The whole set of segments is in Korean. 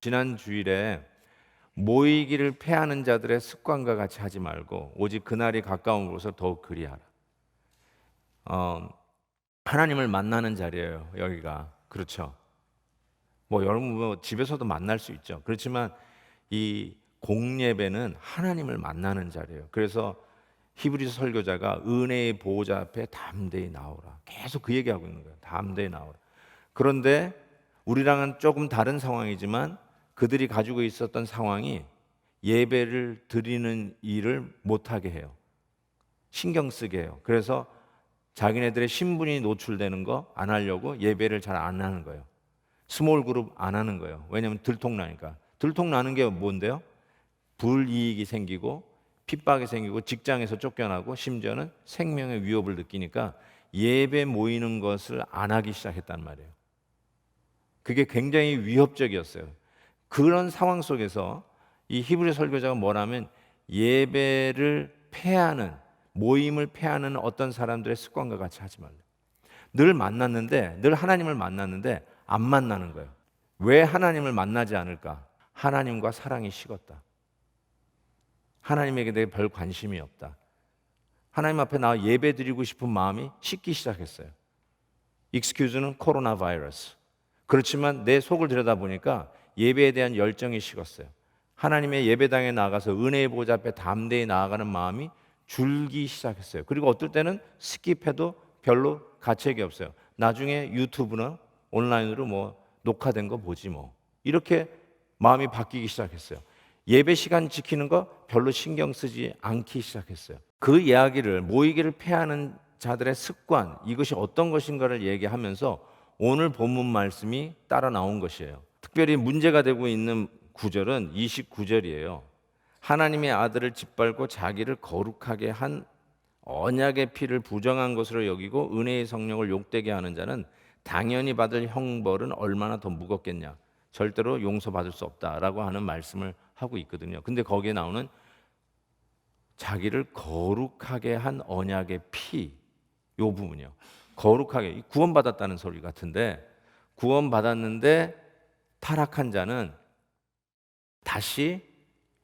지난 주일에 모이기를 패하는 자들의 습관과 같이 하지 말고 오직 그날이 가까운 곳을 더욱 그리하라. 하나님을 만나는 자리예요, 여기가. 그렇죠. 여러분 집에서도 만날 수 있죠. 그렇지만 이 공예배는 하나님을 만나는 자리예요. 그래서 히브리서 설교자가 은혜의 보호자 앞에 담대히 나오라. 계속 그 얘기하고 있는 거예요. 담대히 나오라. 그런데 우리랑은 조금 다른 상황이지만 그들이 가지고 있었던 상황이 예배를 드리는 일을 못하게 해요. 신경 쓰게 해요. 그래서 자기네들의 신분이 노출되는 거 안 하려고 예배를 잘 안 하는 거예요. 스몰 그룹 안 하는 거예요. 왜냐하면 들통나니까. 들통나는 게 뭔데요? 불이익이 생기고 핍박이 생기고 직장에서 쫓겨나고 심지어는 생명의 위협을 느끼니까 예배 모이는 것을 안 하기 시작했단 말이에요. 그게 굉장히 위협적이었어요. 그런 상황 속에서 이 히브리 설교자가 뭐라면 예배를 패하는, 모임을 패하는 어떤 사람들의 습관과 같이 하지 말라. 늘 만났는데, 늘 하나님을 만났는데 안 만나는 거예요. 왜 하나님을 만나지 않을까? 하나님과 사랑이 식었다. 하나님에게 내가 별 관심이 없다. 하나님 앞에 나와 예배 드리고 싶은 마음이 식기 시작했어요. 익스큐즈는 코로나 바이러스. 그렇지만 내 속을 들여다보니까 예배에 대한 열정이 식었어요. 하나님의 예배당에 나가서 은혜의 보좌 앞에 담대히 나아가는 마음이 줄기 시작했어요. 그리고 어떨 때는 스킵해도 별로 가책이 없어요. 나중에 유튜브나 온라인으로 녹화된 거 보지 이렇게 마음이 바뀌기 시작했어요. 예배 시간 지키는 거 별로 신경 쓰지 않기 시작했어요. 그 이야기를, 모이기를 패하는 자들의 습관, 이것이 어떤 것인가를 얘기하면서 오늘 본문 말씀이 따라 나온 것이에요. 특별히 문제가 되고 있는 구절은 29절이에요. 하나님의 아들을 짓밟고 자기를 거룩하게 한 언약의 피를 부정한 것으로 여기고 은혜의 성령을 욕되게 하는 자는 당연히 받을 형벌은 얼마나 더 무겁겠냐. 절대로 용서받을 수 없다라고 하는 말씀을 하고 있거든요. 근데 거기에 나오는 자기를 거룩하게 한 언약의 피, 이 부분이요. 거룩하게, 구원받았다는 소리 같은데, 구원받았는데 타락한 자는 다시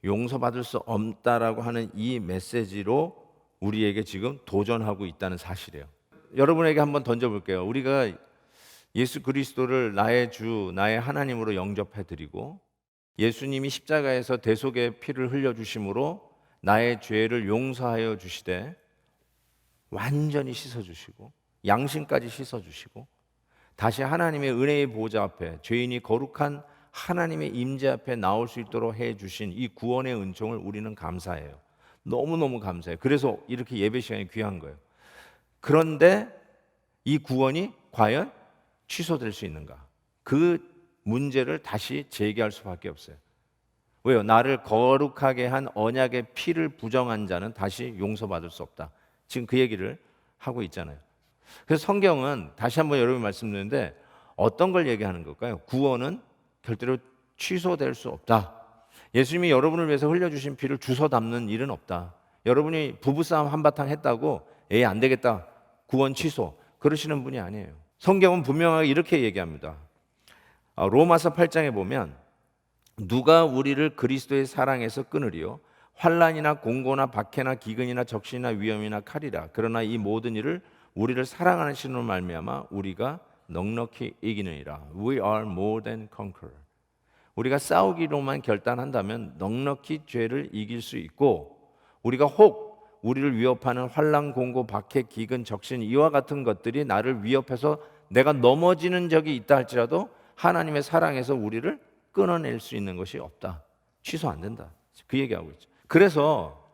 용서받을 수 없다라고 하는 이 메시지로 우리에게 지금 도전하고 있다는 사실이에요. 여러분에게 한번 던져볼게요. 우리가 예수 그리스도를 나의 주, 나의 하나님으로 영접해 드리고 예수님이 십자가에서 대속의 피를 흘려 주심으로 나의 죄를 용서하여 주시되 완전히 씻어 주시고 양심까지 씻어 주시고 다시 하나님의 은혜의 보좌 앞에 죄인이 거룩한 하나님의 임재 앞에 나올 수 있도록 해 주신 이 구원의 은총을 우리는 감사해요. 너무너무 감사해요. 그래서 이렇게 예배 시간이 귀한 거예요. 그런데 이 구원이 과연 취소될 수 있는가? 그 문제를 다시 제기할 수밖에 없어요. 왜요? 나를 거룩하게 한 언약의 피를 부정한 자는 다시 용서받을 수 없다. 지금 그 얘기를 하고 있잖아요. 그래서 성경은 다시 한번 여러분이 말씀드리는데 어떤 걸 얘기하는 걸까요? 구원은 절대로 취소될 수 없다. 예수님이 여러분을 위해서 흘려주신 피를 주워 담는 일은 없다. 여러분이 부부싸움 한바탕 했다고 안 되겠다, 구원 취소, 그러시는 분이 아니에요. 성경은 분명하게 이렇게 얘기합니다. 로마서 8장에 보면 누가 우리를 그리스도의 사랑에서 끊으리요? 환난이나 공고나 박해나 기근이나 적신이나 위험이나 칼이라. 그러나 이 모든 일을 우리를 사랑하는 신으로 말미암아 우리가 넉넉히 이기느니라. We are more than conqueror. 우리가 싸우기로만 결단한다면 넉넉히 죄를 이길 수 있고, 우리가 혹 우리를 위협하는 환난, 공고, 박해, 기근, 적신 이와 같은 것들이 나를 위협해서 내가 넘어지는 적이 있다 할지라도 하나님의 사랑에서 우리를 끊어낼 수 있는 것이 없다. 취소 안 된다. 그 얘기하고 있죠. 그래서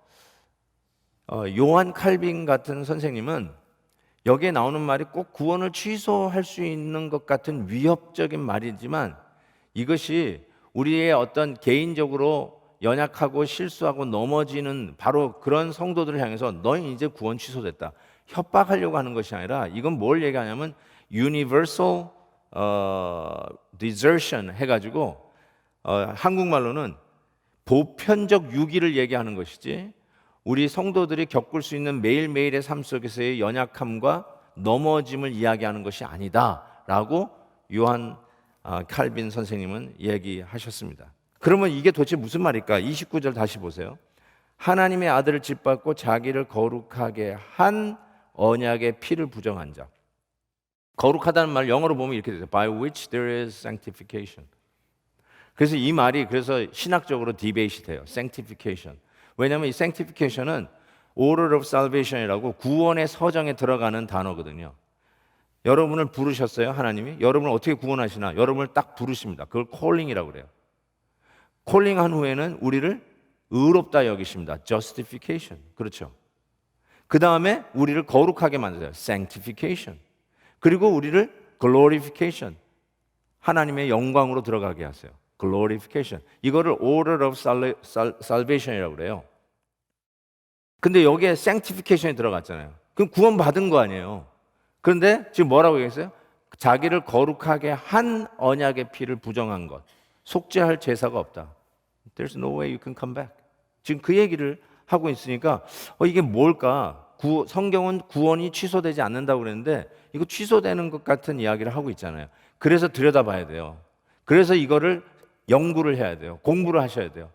요한 칼빈 같은 선생님은 여기에 나오는 말이 꼭 구원을 취소할 수 있는 것 같은 위협적인 말이지만 이것이 우리의 어떤 개인적으로 연약하고 실수하고 넘어지는 바로 그런 성도들을 향해서 너희 이제 구원 취소됐다, 협박하려고 하는 것이 아니라 이건 뭘 얘기하냐면 universal desertion 해가지고 한국말로는 보편적 유기를 얘기하는 것이지, 우리 성도들이 겪을 수 있는 매일매일의 삶 속에서의 연약함과 넘어짐을 이야기하는 것이 아니다라고 요한 칼빈 선생님은 얘기하셨습니다. 그러면 이게 도대체 무슨 말일까? 29절 다시 보세요. 하나님의 아들을 짓밟고 자기를 거룩하게 한 언약의 피를 부정한 자. 거룩하다는 말 영어로 보면 이렇게 되죠. By which there is sanctification. 그래서 이 말이 그래서 신학적으로 디베이트 돼요. sanctification. 왜냐하면 이 sanctification은 order of salvation이라고 구원의 서정에 들어가는 단어거든요. 여러분을 부르셨어요, 하나님이? 여러분을 어떻게 구원하시나? 여러분을 딱 부르십니다. 그걸 calling이라고 그래요. 콜링한 후에는 우리를 의롭다 여기십니다. justification. 그렇죠. 그 다음에 우리를 거룩하게 만드세요. sanctification. 그리고 우리를 glorification. 하나님의 영광으로 들어가게 하세요. glorification. 이거를 order of salvation이라고 그래요. 근데 여기에 sanctification이 들어갔잖아요. 그럼 구원 받은 거 아니에요. 그런데 지금 뭐라고 얘기했어요? 자기를 거룩하게 한 언약의 피를 부정한 것. 속죄할 제사가 없다. There's no way you can come back. 지금 그 얘기를 하고 있으니까 이게 뭘까? 성경은 구원이 취소되지 않는다고 그랬는데 이거 취소되는 것 같은 이야기를 하고 있잖아요. 그래서 들여다봐야 돼요. 그래서 이거를 연구를 해야 돼요. 공부를 하셔야 돼요.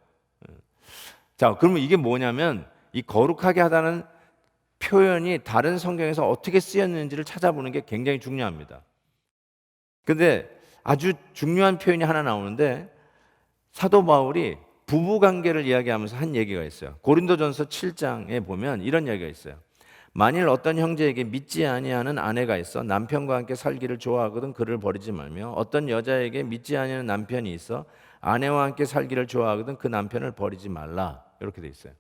자, 그러면 이게 뭐냐면 이 거룩하게 하다는 표현이 다른 성경에서 어떻게 쓰였는지를 찾아보는 게 굉장히 중요합니다. 근데 아주 중요한 표현이 하나 나오는데 사도 바울이 부부관계를 이야기하면서 한 얘기가 있어요. 고린도전서 7장에 보면 이런 이야기가 있어요. 만일 어떤 형제에게 믿지 아니하는 아내가 있어 남편과 함께 살기를 좋아하거든 그를 버리지 말며 어떤 여자에게 믿지 아니하는 남편이 있어 아내와 함께 살기를 좋아하거든 그 남편을 버리지 말라. 이렇게 돼 있어요.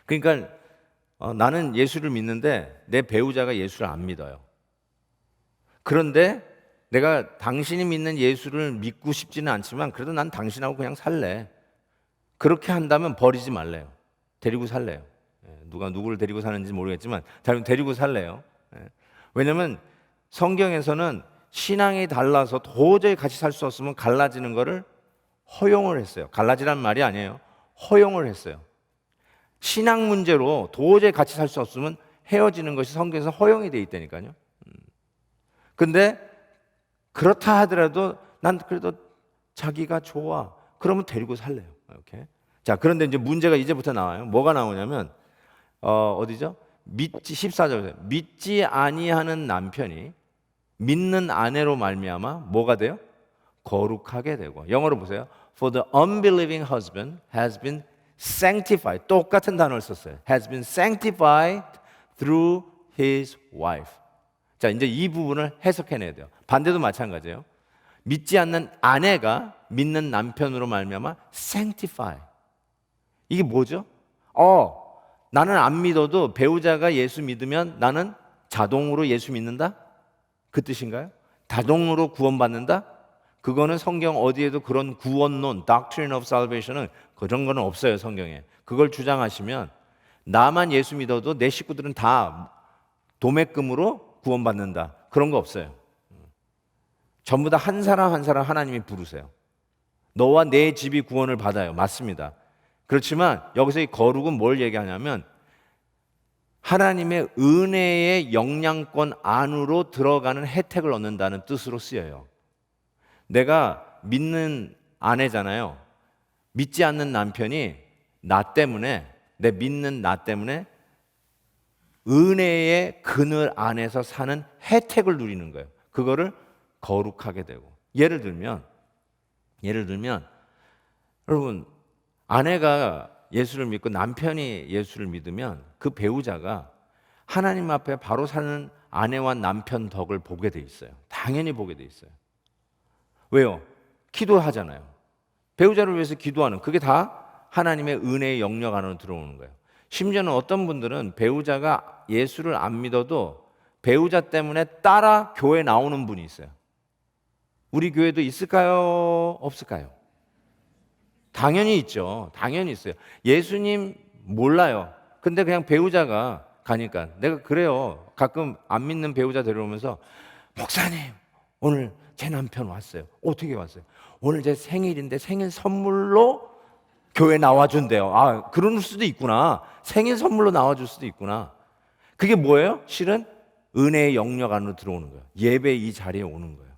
그러니까 나는 예수를 믿는데 내 배우자가 예수를 안 믿어요. 그런데 내가 당신이 믿는 예수를 믿고 싶지는 않지만 그래도 난 당신하고 그냥 살래. 그렇게 한다면 버리지 말래요. 데리고 살래요. 누가 누구를 데리고 사는지 모르겠지만 데리고 살래요. 왜냐하면 성경에서는 신앙이 달라서 도저히 같이 살 수 없으면 갈라지는 것을 허용을 했어요. 갈라지란 말이 아니에요. 허용을 했어요. 신앙 문제로 도저히 같이 살 수 없으면 헤어지는 것이 성경에서 허용이 돼 있다니까요. 근데 그렇다 하더라도 난 그래도 자기가 좋아. 그러면 데리고 살래요. 이렇게. 자, 그런데 이제 문제가 이제부터 나와요. 뭐가 나오냐면 어디죠? 14절에 믿지 아니하는 남편이 믿는 아내로 말미암아 뭐가 돼요? 거룩하게 되고. 영어로 보세요. For the unbelieving husband has been sanctified. 똑같은 단어를 썼어요. Has been sanctified through his wife. 자, 이제 이 부분을 해석해내야 돼요. 반대도 마찬가지예요. 믿지 않는 아내가 믿는 남편으로 말미암아 sanctify. 이게 뭐죠? 나는 안 믿어도 배우자가 예수 믿으면 나는 자동으로 예수 믿는다? 그 뜻인가요? 자동으로 구원받는다? 그거는 성경 어디에도 그런 구원론, doctrine of salvation은 그런 거는 없어요, 성경에. 그걸 주장하시면 나만 예수 믿어도 내 식구들은 다 도매금으로 구원받는다. 그런 거 없어요. 전부 다 한 사람 한 사람 하나님이 부르세요. 너와 내 집이 구원을 받아요. 맞습니다. 그렇지만 여기서 이 거룩은 뭘 얘기하냐면 하나님의 은혜의 영향권 안으로 들어가는 혜택을 얻는다는 뜻으로 쓰여요. 내가 믿는 아내잖아요. 믿지 않는 남편이 내 믿는 나 때문에 은혜의 그늘 안에서 사는 혜택을 누리는 거예요. 그거를 거룩하게 되고. 예를 들면 여러분 아내가 예수를 믿고 남편이 예수를 믿으면 그 배우자가 하나님 앞에 바로 사는 아내와 남편 덕을 보게 돼 있어요. 당연히 보게 돼 있어요. 왜요? 기도하잖아요. 배우자를 위해서 기도하는 그게 다 하나님의 은혜의 영역 안으로 들어오는 거예요. 심지어는 어떤 분들은 배우자가 예수를 안 믿어도 배우자 때문에 따라 교회 나오는 분이 있어요. 우리 교회도 있을까요? 없을까요? 당연히 있죠. 당연히 있어요. 예수님 몰라요. 근데 그냥 배우자가 가니까 내가 그래요. 가끔 안 믿는 배우자 데려오면서 목사님 오늘 제 남편 왔어요. 어떻게 왔어요? 오늘 제 생일인데 생일 선물로 교회 나와준대요. 그럴 수도 있구나. 생일 선물로 나와줄 수도 있구나. 그게 뭐예요? 실은 은혜의 영역 안으로 들어오는 거예요. 예배 이 자리에 오는 거예요.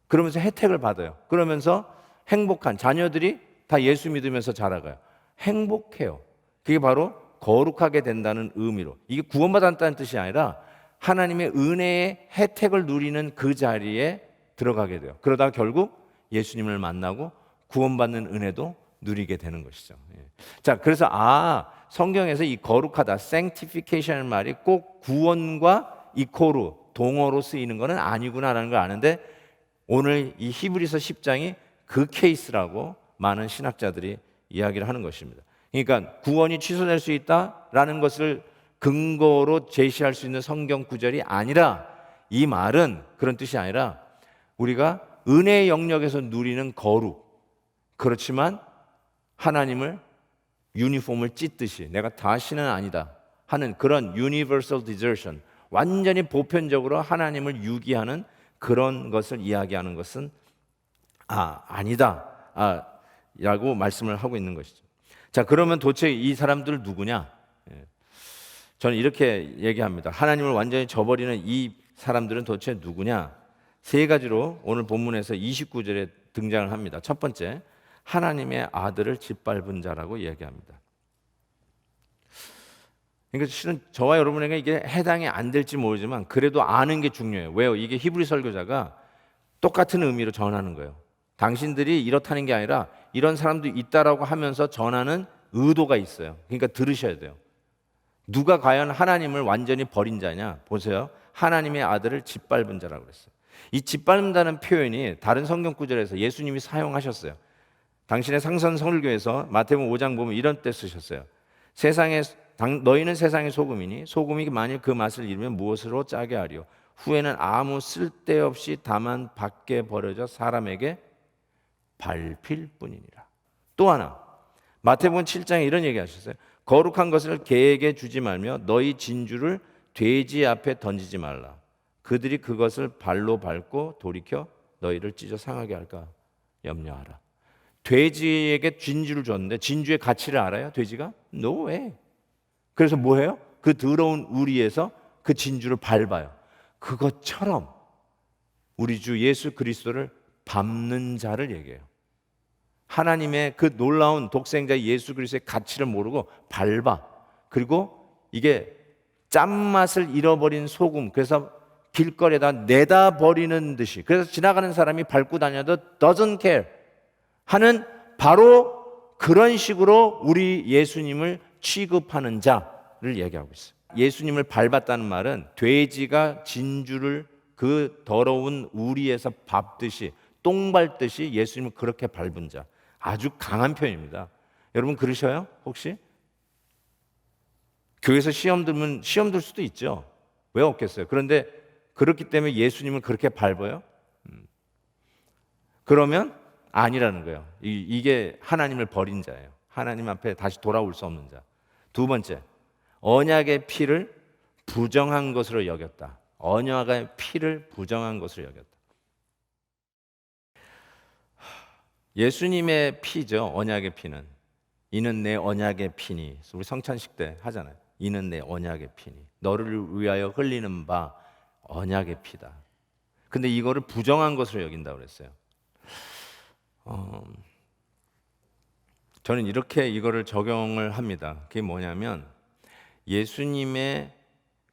그러면서 혜택을 받아요. 그러면서 행복한 자녀들이 다 예수 믿으면서 자라가요. 행복해요. 그게 바로 거룩하게 된다는 의미로. 이게 구원받았다는 뜻이 아니라 하나님의 은혜의 혜택을 누리는 그 자리에 들어가게 돼요. 그러다 결국 예수님을 만나고 구원받는 은혜도 누리게 되는 것이죠. 자, 그래서 성경에서 이 거룩하다, sanctification이라는 말이 꼭 구원과 이코르 동어로 쓰이는 것은 아니구나라는 걸 아는데, 오늘 이 히브리서 10장이 그 케이스라고 많은 신학자들이 이야기를 하는 것입니다. 그러니까 구원이 취소될 수 있다라는 것을 근거로 제시할 수 있는 성경 구절이 아니라, 이 말은 그런 뜻이 아니라 우리가 은혜의 영역에서 누리는 거룩, 그렇지만 하나님을 유니폼을 찢듯이 내가 다시는 아니다 하는 그런 universal desertion, 완전히 보편적으로 하나님을 유기하는 그런 것을 이야기하는 것은 아니다 라고 말씀을 하고 있는 것이죠. 자, 그러면 도대체 이 사람들 누구냐? 저는 이렇게 얘기합니다. 하나님을 완전히 저버리는 이 사람들은 도대체 누구냐? 세 가지로 오늘 본문에서 29절에 등장을 합니다. 첫 번째, 하나님의 아들을 짓밟은 자라고 얘기합니다. 그러니까 실은 저와 여러분에게 이게 해당이 안 될지 모르지만 그래도 아는 게 중요해요. 왜요? 이게 히브리 설교자가 똑같은 의미로 전하는 거예요. 당신들이 이렇다는 게 아니라 이런 사람도 있다라고 하면서 전하는 의도가 있어요. 그러니까 들으셔야 돼요. 누가 과연 하나님을 완전히 버린 자냐? 보세요. 하나님의 아들을 짓밟은 자라고 그랬어요. 이 짓밟는다는 표현이 다른 성경 구절에서 예수님이 사용하셨어요. 당신의 상선 설교에서 마태복음 5장 보면 이런 때 쓰셨어요. 너희는 세상의 소금이니 소금이 만일 그 맛을 잃으면 무엇으로 짜게 하리요? 후에는 아무 쓸데없이 다만 밖에 버려져 사람에게 밟힐 뿐이니라. 또 하나, 마태복음 7장에 이런 얘기 하셨어요. 거룩한 것을 개에게 주지 말며 너희 진주를 돼지 앞에 던지지 말라. 그들이 그것을 발로 밟고 돌이켜 너희를 찢어 상하게 할까 염려하라. 돼지에게 진주를 줬는데 진주의 가치를 알아요? 돼지가? No way. 그래서 뭐해요? 그 더러운 우리에서 그 진주를 밟아요. 그것처럼 우리 주 예수 그리스도를 밟는 자를 얘기해요. 하나님의 그 놀라운 독생자 예수 그리스도의 가치를 모르고 밟아. 그리고 이게 짠맛을 잃어버린 소금, 그래서 길거리에다 내다 버리는 듯이, 그래서 지나가는 사람이 밟고 다녀도 doesn't care 하는 바로 그런 식으로 우리 예수님을 취급하는 자를 얘기하고 있어요. 예수님을 밟았다는 말은 돼지가 진주를 그 더러운 우리에서 밟듯이, 똥 밟듯이 예수님을 그렇게 밟은 자. 아주 강한 표현입니다. 여러분 그러셔요? 혹시? 교회에서 시험 들면 시험 들 수도 있죠. 왜 없겠어요? 그런데 그렇기 때문에 예수님을 그렇게 밟아요? 그러면 아니라는 거예요. 이게 하나님을 버린 자예요. 하나님 앞에 다시 돌아올 수 없는 자. 두 번째, 언약의 피를 부정한 것으로 여겼다. 언약의 피를 부정한 것으로 여겼다. 예수님의 피죠. 언약의 피는. 이는 내 언약의 피니. 우리 성찬식 때 하잖아요. 이는 내 언약의 피니. 너를 위하여 흘리는 바 언약의 피다. 근데 이거를 부정한 것으로 여긴다고 그랬어요. 저는 이렇게 이거를 적용을 합니다. 그게 뭐냐면 예수님의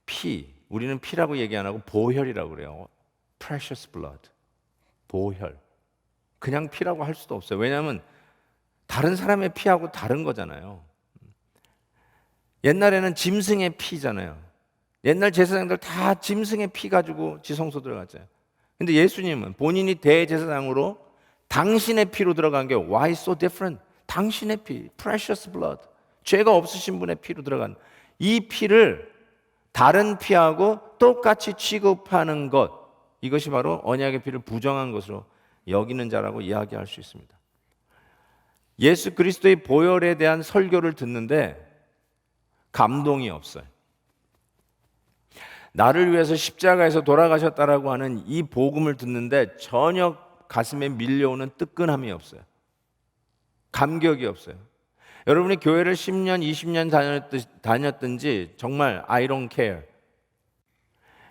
피, 우리는 피라고 얘기 안 하고 보혈이라고 그래요. precious blood, 보혈. 그냥 피라고 할 수도 없어요. 왜냐하면 다른 사람의 피하고 다른 거잖아요. 옛날에는 짐승의 피잖아요. 옛날 제사장들 다 짐승의 피 가지고 지성소 들어갔잖아요. 근데 예수님은 본인이 대제사장으로 당신의 피로 들어간 게 why so different? 당신의 피, precious blood, 죄가 없으신 분의 피로 들어간 이 피를 다른 피하고 똑같이 취급하는 것, 이것이 바로 언약의 피를 부정한 것으로 여기는 자라고 이야기할 수 있습니다. 예수 그리스도의 보혈에 대한 설교를 듣는데 감동이 없어요. 나를 위해서 십자가에서 돌아가셨다라고 하는 이 복음을 듣는데 전혀 가슴에 밀려오는 뜨끈함이 없어요. 감격이 없어요. 여러분이 교회를 10년, 20년 다녔든지 정말 I don't care.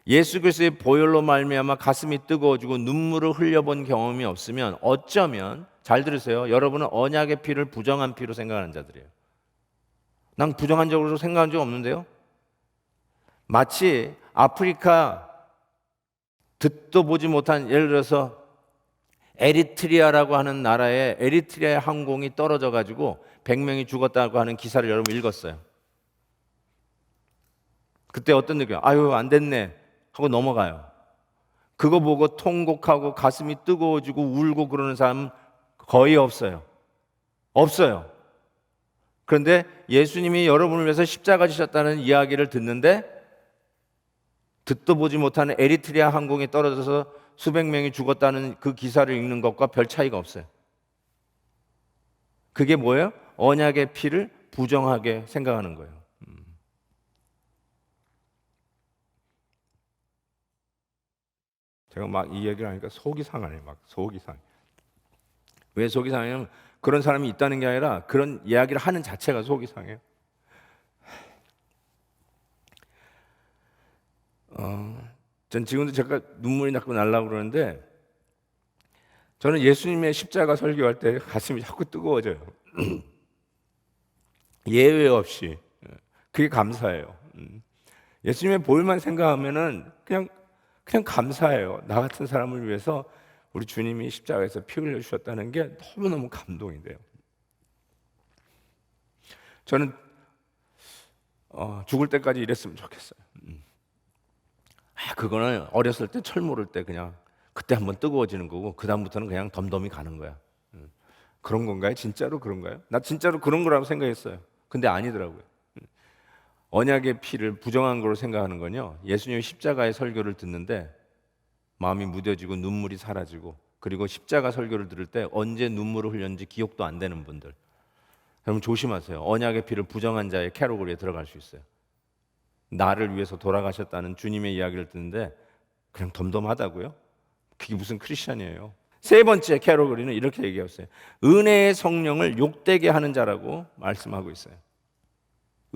예수 그리스도의 보혈로 말미암아 가슴이 뜨거워지고 눈물을 흘려본 경험이 없으면 어쩌면, 잘 들으세요, 여러분은 언약의 피를 부정한 피로 생각하는 자들이에요. 난 부정한 적으로 생각한 적 없는데요. 마치 아프리카 듣도 보지 못한, 예를 들어서 에리트리아라고 하는 나라에 에리트리아의 항공이 떨어져 가지고 100명이 죽었다고 하는 기사를 여러분 읽었어요. 그때 어떤 느낌? 아유, 안 됐네 하고 넘어가요. 그거 보고 통곡하고 가슴이 뜨거워지고 울고 그러는 사람은 거의 없어요. 없어요. 그런데 예수님이 여러분을 위해서 십자가 지셨다는 이야기를 듣는데, 듣도 보지 못하는 에리트리아 항공이 떨어져서 수백 명이 죽었다는 그 기사를 읽는 것과 별 차이가 없어요. 그게 뭐예요? 언약의 피를 부정하게 생각하는 거예요. 제가 막 이 얘기를 하니까 속이 상하네요. 막 속이 상해. 왜 속이 상하냐면 그런 사람이 있다는 게 아니라 그런 이야기를 하는 자체가 속이 상해요. 전 지금도 제가 눈물이 자꾸 나려고 그러는데, 저는 예수님의 십자가 설교할 때 가슴이 자꾸 뜨거워져요. 예외 없이. 그게 감사해요. 예수님의 보혈만 생각하면은 그냥 감사해요. 나 같은 사람을 위해서 우리 주님이 십자가에서 피 흘려 주셨다는 게 너무너무 감동이 돼요. 저는 죽을 때까지 이랬으면 좋겠어요. 그거는 어렸을 때 철 모를 때 그냥 그때 한번 뜨거워지는 거고, 그 다음부터는 그냥 덤덤히 가는 거야. 그런 건가요? 진짜로 그런가요? 나 진짜로 그런 거라고 생각했어요. 근데 아니더라고요. 언약의 피를 부정한 거로 생각하는 건요, 예수님의 십자가의 설교를 듣는데 마음이 무뎌지고 눈물이 사라지고, 그리고 십자가 설교를 들을 때 언제 눈물을 흘렸는지 기억도 안 되는 분들, 여러분 조심하세요. 언약의 피를 부정한 자의 캐러고리에 들어갈 수 있어요. 나를 위해서 돌아가셨다는 주님의 이야기를 듣는데 그냥 덤덤하다고요? 그게 무슨 크리스찬이에요? 세 번째 캐러고리는 이렇게 얘기했어요. 은혜의 성령을 욕되게 하는 자라고 말씀하고 있어요.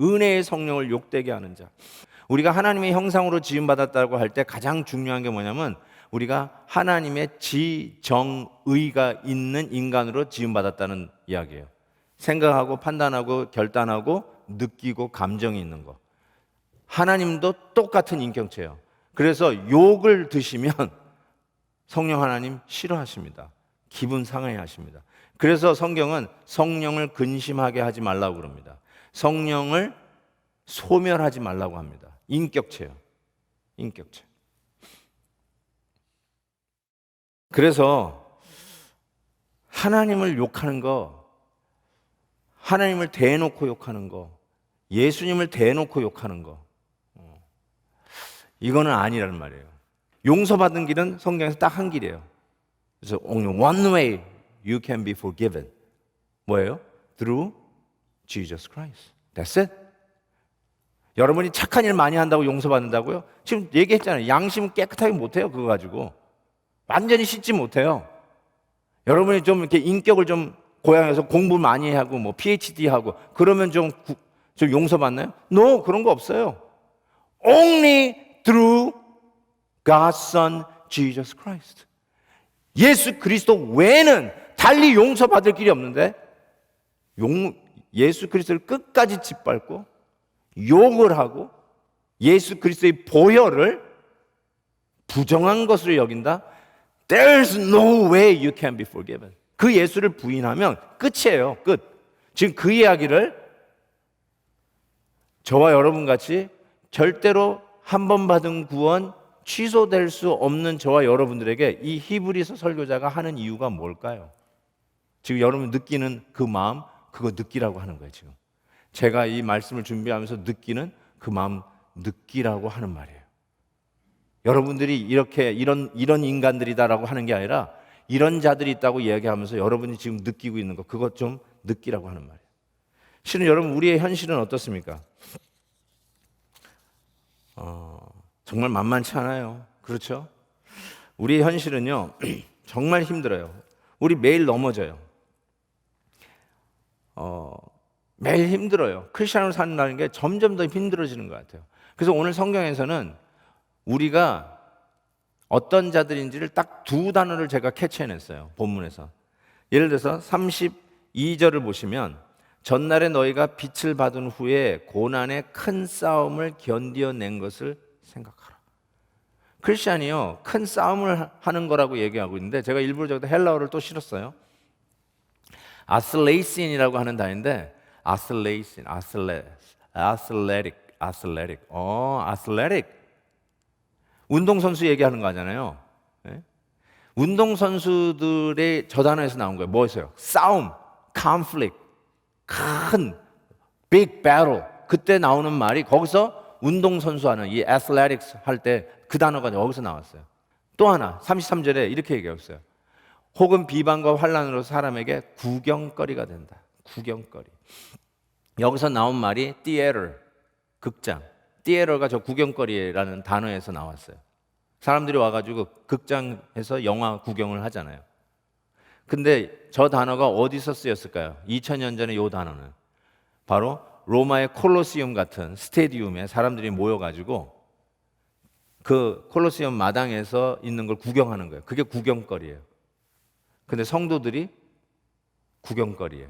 은혜의 성령을 욕되게 하는 자. 우리가 하나님의 형상으로 지음받았다고 할 때 가장 중요한 게 뭐냐면, 우리가 하나님의 지정의가 있는 인간으로 지음받았다는 이야기예요. 생각하고 판단하고 결단하고 느끼고 감정이 있는 거. 하나님도 똑같은 인격체예요. 그래서 욕을 드시면 성령 하나님 싫어하십니다. 기분 상해 하십니다. 그래서 성경은 성령을 근심하게 하지 말라고 그럽니다. 성령을 소멸하지 말라고 합니다. 인격체예요. 인격체. 그래서 하나님을 욕하는 거, 하나님을 대놓고 욕하는 거, 예수님을 대놓고 욕하는 거, 이거는 아니라는 말이에요. 용서받는 길은 성경에서 딱 한 길이에요. 그래서 only one way you can be forgiven. 뭐예요? Through Jesus Christ. That's it. 여러분이 착한 일 많이 한다고 용서받는다고요? 지금 얘기했잖아요. 양심 깨끗하게 못해요. 그거 가지고 완전히 씻지 못해요. 여러분이 좀 이렇게 인격을 좀 고양해서 공부 많이 하고 뭐 PhD 하고 그러면 좀 용서받나요? No, 그런 거 없어요. Only through God's Son Jesus Christ. 예수 그리스도 외에는 달리 용서받을 길이 없는데, 예수 그리스도를 끝까지 짓밟고 욕을 하고 예수 그리스도의 보혈을 부정한 것으로 여긴다? There's no way you can be forgiven. 그 예수를 부인하면 끝이에요. 끝. 지금 그 이야기를 저와 여러분 같이 절대로 한 번 받은 구원 취소될 수 없는 저와 여러분들에게 이 히브리서 설교자가 하는 이유가 뭘까요? 지금 여러분 느끼는 그 마음, 그거 느끼라고 하는 거예요. 지금 제가 이 말씀을 준비하면서 느끼는 그 마음 느끼라고 하는 말이에요. 여러분들이 이렇게 이런 인간들이다라고 하는 게 아니라 이런 자들이 있다고 이야기하면서 여러분이 지금 느끼고 있는 거, 그것 좀 느끼라고 하는 말이에요. 실은 여러분, 우리의 현실은 어떻습니까? 정말 만만치 않아요. 그렇죠? 우리의 현실은요 정말 힘들어요. 우리 매일 넘어져요. 매일 힘들어요. 크리스천으로 산다는 게 점점 더 힘들어지는 것 같아요. 그래서 오늘 성경에서는 우리가 어떤 자들인지를 딱 두 단어를 제가 캐치해냈어요. 본문에서. 예를 들어서 32절을 보시면 전날에 너희가 빛을 받은 후에 고난의 큰 싸움을 견디어낸 것을 생각하라. 크리스찬이요, 큰 싸움을 하는 거라고 얘기하고 있는데 제가 일부러 저기다 헬라어를 또 실었어요. 아슬레이신이라고 하는 단어인데 아슬레이신, 아슬레틱. 운동선수 얘기하는 거 하잖아요. 네? 운동선수들의 저 단어에서 나온 거예요. 뭐였어요? 싸움, conflict, 큰 big battle. 그때 나오는 말이 거기서 운동선수 하는 이 athletics 할 때 그 단어가 여기서 나왔어요. 또 하나 33절에 이렇게 얘기했어요. 혹은 비방과 환난으로 사람에게 구경거리가 된다. 구경거리. 여기서 나온 말이 theater, 극장. theater가 저 구경거리라는 단어에서 나왔어요. 사람들이 와가지고 극장에서 영화 구경을 하잖아요. 근데 저 단어가 어디서 쓰였을까요? 2000년 전에 이 단어는 바로 로마의 콜로세움 같은 스테디움에 사람들이 모여가지고 그 콜로세움 마당에서 있는 걸 구경하는 거예요. 그게 구경거리예요. 근데 성도들이 구경거리예요.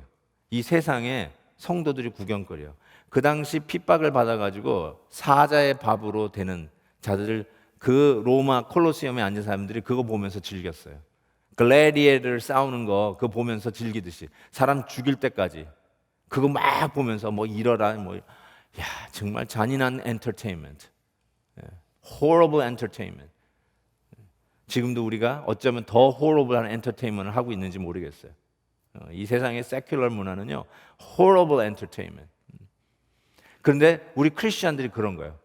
이 세상에 성도들이 구경거리예요. 그 당시 핍박을 받아가지고 사자의 밥으로 되는 자들을 그 로마 콜로세움에 앉은 사람들이 그거 보면서 즐겼어요. 글래디에이터 싸우는 거 그거 보면서 즐기듯이 사람 죽일 때까지 그거 막 보면서 뭐 이러라 뭐 야 정말 잔인한 엔터테인먼트, horrible entertainment. 지금도 우리가 어쩌면 더 horrible한 엔터테인먼트를 하고 있는지 모르겠어요. 이 세상의 세큘러 문화는요, horrible entertainment. 그런데 우리 크리스찬들이 그런 거예요.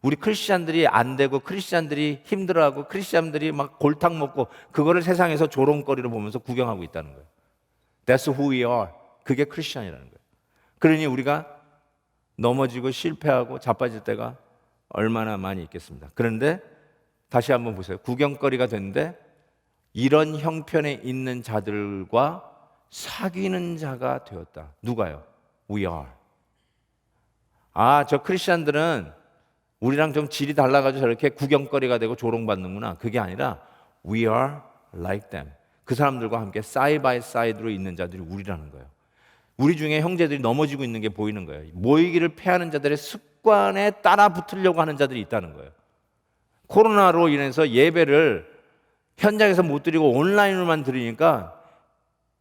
우리 크리스찬들이 안 되고 크리스찬들이 힘들어하고 크리스찬들이 막 골탕 먹고 그거를 세상에서 조롱거리로 보면서 구경하고 있다는 거예요. That's who we are. 그게 크리스찬이라는 거예요. 그러니 우리가 넘어지고 실패하고 자빠질 때가 얼마나 많이 있겠습니다. 그런데 다시 한번 보세요. 구경거리가 됐는데 이런 형편에 있는 자들과 사귀는 자가 되었다. 누가요? We are. 아, 저 크리스찬들은 우리랑 좀 질이 달라가지고 저렇게 구경거리가 되고 조롱받는구나. 그게 아니라 We are like them. 그 사람들과 함께 side by side로 있는 자들이 우리라는 거예요. 우리 중에 형제들이 넘어지고 있는 게 보이는 거예요. 모이기를 패하는 자들의 습관에 따라 붙으려고 하는 자들이 있다는 거예요. 코로나로 인해서 예배를 현장에서 못 드리고 온라인으로만 드리니까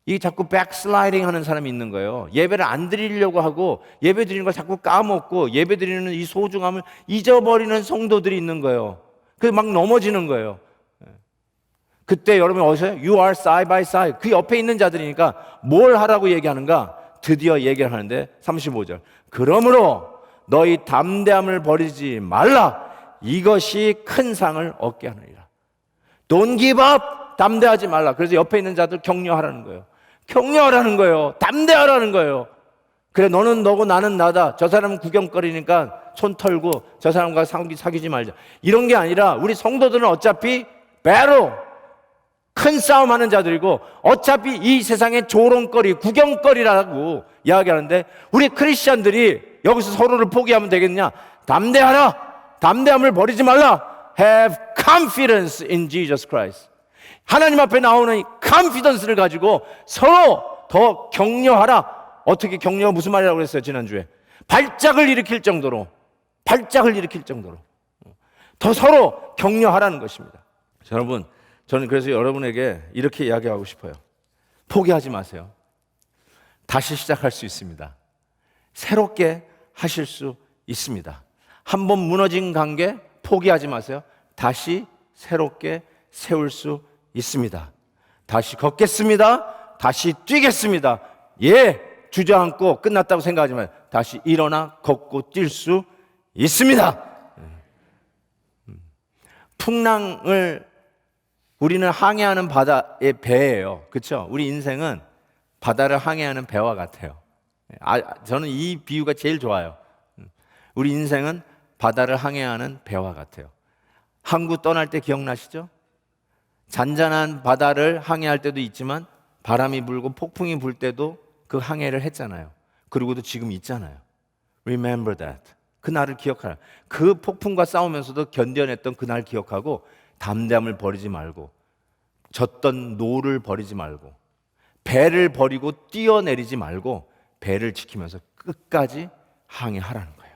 이 자꾸 백슬라이딩 하는 사람이 있는 거예요. 예배를 안 드리려고 하고 예배 드리는 걸 자꾸 까먹고 예배 드리는 이 소중함을 잊어버리는 성도들이 있는 거예요. 그래서 막 넘어지는 거예요. 그때 여러분 어디서요? You are side by side. 그 옆에 있는 자들이니까 뭘 하라고 얘기하는가? 드디어 얘기를 하는데 35절. 그러므로 너희 담대함을 버리지 말라. 이것이 큰 상을 얻게 하느니라. Don't give up. 담대하지 말라. 그래서 옆에 있는 자들 격려하라는 거예요. 격려하라는 거예요. 담대하라는 거예요. 그래 너는 너고 나는 나다. 저 사람은 구경거리니까 손 털고 저 사람과 사귀지 말자. 이런 게 아니라 우리 성도들은 어차피 배로 큰 싸움하는 자들이고 어차피 이 세상의 조롱거리, 구경거리라고 이야기하는데 우리 크리스찬들이 여기서 서로를 포기하면 되겠냐? 담대하라. 담대함을 버리지 말라. Have confidence in Jesus Christ. 하나님 앞에 나오는 이 confidence를 가지고 서로 더 격려하라. 어떻게 격려 무슨 말이라고 그랬어요 지난주에? 발작을 일으킬 정도로 더 서로 격려하라는 것입니다. 자, 여러분 저는 그래서 여러분에게 이렇게 이야기하고 싶어요. 포기하지 마세요. 다시 시작할 수 있습니다. 새롭게 하실 수 있습니다. 한번 무너진 관계 포기하지 마세요. 다시 새롭게 세울 수 있습니다. 다시 걷겠습니다. 다시 뛰겠습니다. 예, 주저앉고 끝났다고 생각하지 마요. 다시 일어나 걷고 뛸 수 있습니다. 풍랑을 우리는 항해하는 바다의 배예요. 그렇죠? 우리 인생은 바다를 항해하는 배와 같아요. 저는 이 비유가 제일 좋아요. 우리 인생은 바다를 항해하는 배와 같아요. 항구 떠날 때 기억나시죠? 잔잔한 바다를 항해할 때도 있지만 바람이 불고 폭풍이 불 때도 그 항해를 했잖아요. 그리고도 지금 있잖아요. Remember that. 그날을 기억하라. 그 폭풍과 싸우면서도 견뎌냈던 그날 기억하고 담대함을 버리지 말고 졌던 노를 버리지 말고 배를 버리고 뛰어내리지 말고 배를 지키면서 끝까지 항해하라는 거예요.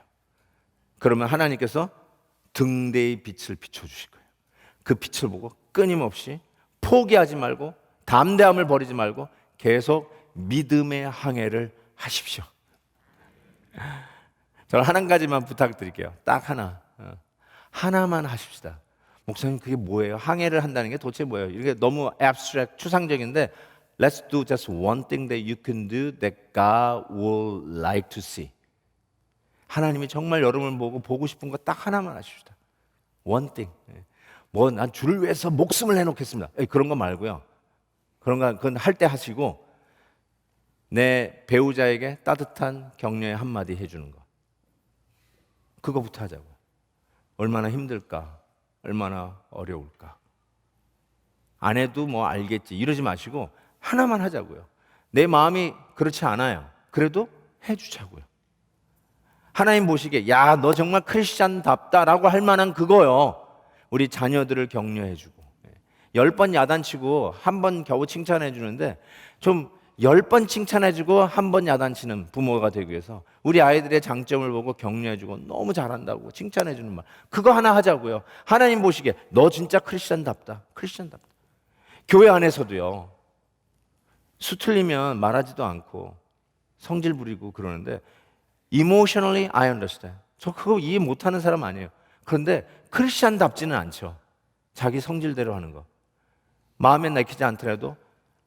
그러면 하나님께서 등대의 빛을 비춰주실 거예요. 그 빛을 보고 끊임없이 포기하지 말고 담대함을 버리지 말고 계속 믿음의 항해를 하십시오. 저는 한 가지만 부탁드릴게요. 딱 하나. 하나만 하십시다. 목사님 그게 뭐예요? 항해를 한다는 게 도대체 뭐예요? 이게 너무 abstract, 추상적인데 Let's do just one thing that you can do that God will like to see. 하나님이 정말 여러분을 보고 싶은 거 딱 하나만 하십시다. One thing. 뭐 난 주를 위해서 목숨을 내놓겠습니다. 그런 거 말고요. 그런 거 그건 할 때 하시고 내 배우자에게 따뜻한 격려의 한마디 해주는 거. 그거부터 하자고요. 얼마나 힘들까? 얼마나 어려울까? 안 해도 뭐 알겠지 이러지 마시고 하나만 하자고요. 내 마음이 그렇지 않아요. 그래도 해주자고요. 하나님 보시기에 야, 너 정말 크리스찬답다라고 할 만한 그거요. 우리 자녀들을 격려해주고 10번 야단치고 한 번 겨우 칭찬해 주는데 좀 10번 칭찬해주고 한 번 야단치는 부모가 되기 위해서 우리 아이들의 장점을 보고 격려해주고 너무 잘한다고 칭찬해주는 말 그거 하나 하자고요. 하나님 보시기에 너 진짜 크리스찬답다. 크리스찬답다. 교회 안에서도요. 수틀리면 말하지도 않고 성질 부리고 그러는데 Emotionally I understand. 저 그거 이해 못하는 사람 아니에요. 그런데 크리스찬답지는 않죠. 자기 성질대로 하는 거. 마음에 내키지 않더라도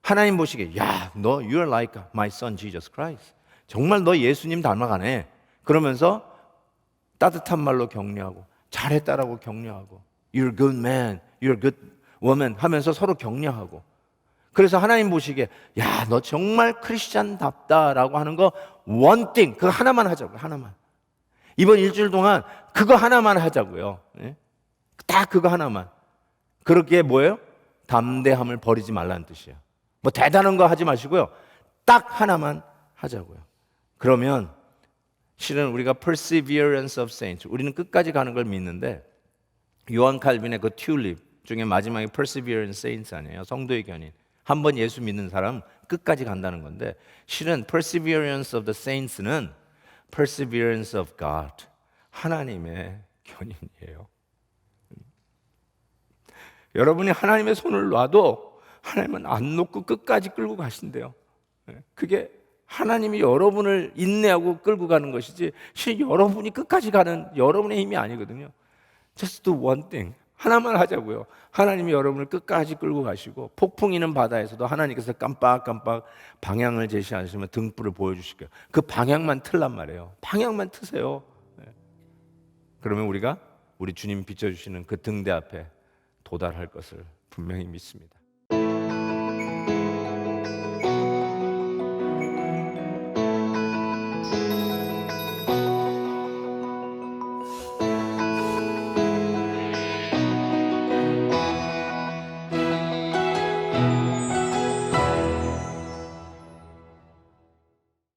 하나님 보시기에 야, 너 you're like my son Jesus Christ. 정말 너 예수님 닮아가네. 그러면서 따뜻한 말로 격려하고 잘했다라고 격려하고 You're a good man, you're a good woman 하면서 서로 격려하고 그래서 하나님 보시기에 야, 너 정말 크리스찬답다라고 하는 거 one thing 그거 하나만 하자고요. 하나만. 이번 일주일 동안 그거 하나만 하자고요. 딱 그거 하나만. 그렇게 뭐예요? 담대함을 버리지 말라는 뜻이에요. 뭐 대단한 거 하지 마시고요. 딱 하나만 하자고요. 그러면 실은 우리가 perseverance of saints 우리는 끝까지 가는 걸 믿는데 요한 칼빈의 그 튤립 중에 마지막에 perseverance saints 아니에요. 성도의 견인. 한 번 예수 믿는 사람 끝까지 간다는 건데 실은 perseverance of the saints는 perseverance of God 하나님의 견인이에요. 여러분이 하나님의 손을 놔도 하나님은 안 놓고 끝까지 끌고 가신대요. 그게 하나님이 여러분을 인내하고 끌고 가는 것이지 실 여러분이 끝까지 가는 여러분의 힘이 아니거든요. Just do one thing. 하나만 하자고요. 하나님이 여러분을 끝까지 끌고 가시고 폭풍 이는 바다에서도 하나님께서 깜빡깜빡 방향을 제시하시면 등불을 보여주실 거예요. 그 방향만 틀란 말이에요. 방향만 트세요. 그러면 우리가 우리 주님 비춰주시는 그 등대 앞에 도달할 것을 분명히 믿습니다.